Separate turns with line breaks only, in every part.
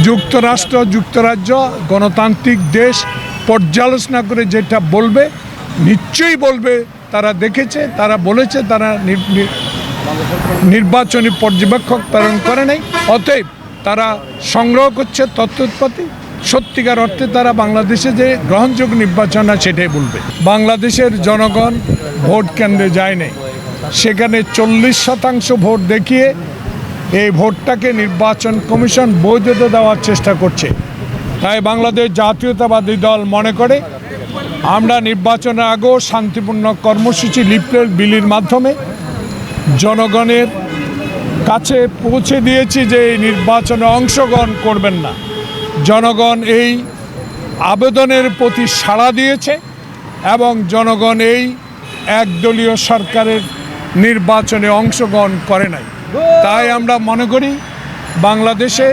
যুক্তরাষ্ট্র যুক্তরাজ্য গণতান্ত্রিক দেশ পর্যালোচনা করে যেটা বলবে নিশ্চয়ই বলবে। তারা দেখেছে, তারা বলেছে, তারা নির্বাচনী পর্যবেক্ষক প্রেরণ করে নাই। অতএব তারা সংগ্রহ করছে তথ্যোৎপত্তি। সত্যিকার অর্থে তারা বাংলাদেশে যে গ্রহণযোগ্য নির্বাচন না সেটাই বলবে। বাংলাদেশের জনগণ ভোট কেন্দ্রে যায় নাই, সেখানে 40% ভোট দেখিয়ে এই ভোটটাকে নির্বাচন কমিশন বৈধতা দেওয়ার চেষ্টা করছে। তাই বাংলাদেশ জাতীয়তাবাদী দল মনে করে আমরা নির্বাচনের আগেও শান্তিপূর্ণ কর্মসূচি লিফলেট বিলির মাধ্যমে জনগণের কাছে পৌঁছে দিয়েছি যে এই নির্বাচনে অংশগ্রহণ করবেন না। জনগণ এই আবেদনের প্রতি সাড়া দিয়েছে এবং জনগণ এই একদলীয় সরকারের নির্বাচনে অংশগ্রহণ করে নাই। তাই আমরা মনে করি বাংলাদেশে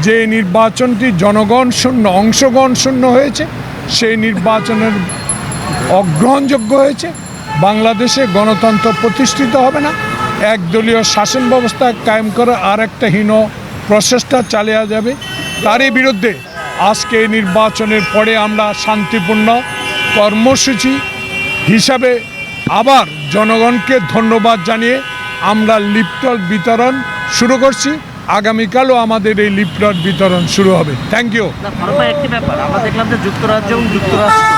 যে নির্বাচনটি জনগণ শূন্য অংশগ্রহণ শূন্য হয়েছে সেই নির্বাচনের অগ্রহণযোগ্য হয়েছে। বাংলাদেশে গণতন্ত্র প্রতিষ্ঠিত হবে না, একদলীয় শাসন ব্যবস্থা কায়েম করে আর একটা হীন প্রচেষ্টা চালিয়ে যাবে। তারই বিরুদ্ধে আজকে এই নির্বাচনের পরে আমরা শান্তিপূর্ণ কর্মসূচি হিসাবে আবার জনগণকে ধন্যবাদ জানিয়ে আমরা লিফলেট বিতরণ শুরু করছি। আগামীকালও আমাদের এই লিফলেট বিতরণ শুরু হবে। Thank you.
একটি ব্যাপার আমরা দেখলাম যে যুক্তরাজ্য এবং যুক্তরাষ্ট্র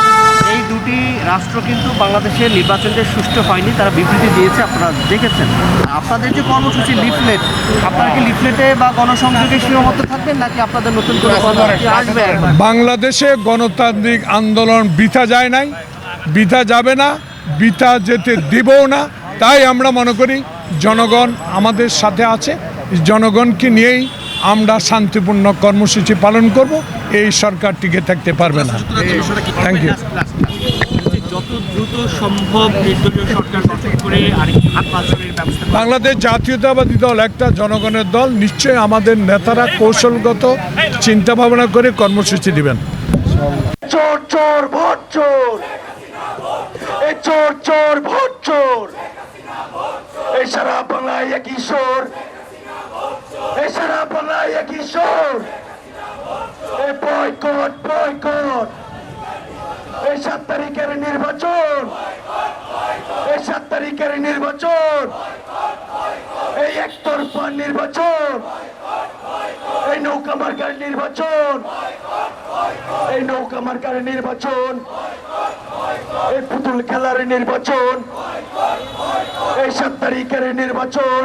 এই দুটি রাষ্ট্র কিন্তু বাংলাদেশের নির্বাচনটা সুষ্ঠু হয়নি, তারা বিবৃতি দিয়েছে, আপনারা দেখেছেন। আপনাদের যে কর্মসূচি লিফলেট, আপনারা কি লিফলেটে বা গণসংযোগে সীমাবদ্ধ থাকবেন নাকি আপনাদের নতুন করে কর্মসূচি আসবে?
বাংলাদেশে গণতান্ত্রিক আন্দোলন বৃথা যায় নাই, বৃথা যাবে না, বৃথা যেতে দেবও না। তাই আমরা মনে করি জনগণ আমাদের সাথে আছে, জনগণকে নিয়েই আমরা শান্তিপূর্ণ কর্মসূচি পালন করব। এই সরকার টিকে থাকতে পারবে না। Thank you.
যত দ্রুত সম্ভব নির্দলীয় সরকার গঠন করে আরেকটি নির্বাচনের ব্যবস্থা।
বাংলাদেশ জাতীয়তাবাদী দল একটা জনগণের দল, নিশ্চয়ই আমাদের নেতারা কৌশলগত চিন্তা ভাবনা করে কর্মসূচি দিবেন।
চোর চোর ভোট চোর, এই চোর চোর ভোট চোর, এই সারা বাংলায় একই সুর, এই সারা বাংলায় একই সুর, এই বয়কট বয়কট, এই 7 তারিখের নির্বাচন, এই 7 তারিখের নির্বাচন, এই একতরফা নির্বাচন, এই নৌকা মার্কার নির্বাচন, এই নৌকা মার্কার নির্বাচন, এই পুতুল খেলার নির্বাচন, এই 7 তারিখের নির্বাচন,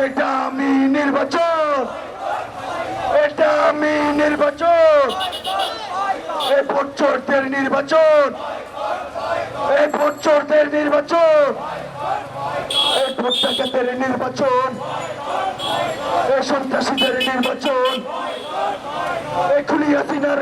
এটা আমি নির্বাচন, এটা আমি নির্বাচন, এই ভোট চোরদের নির্বাচন, এই ভোট চোরদের নির্বাচন, এই ভোট ডাকাতের নির্বাচন, এই সন্ত্রাসীদের নির্বাচন, এই খুনি হাসিনার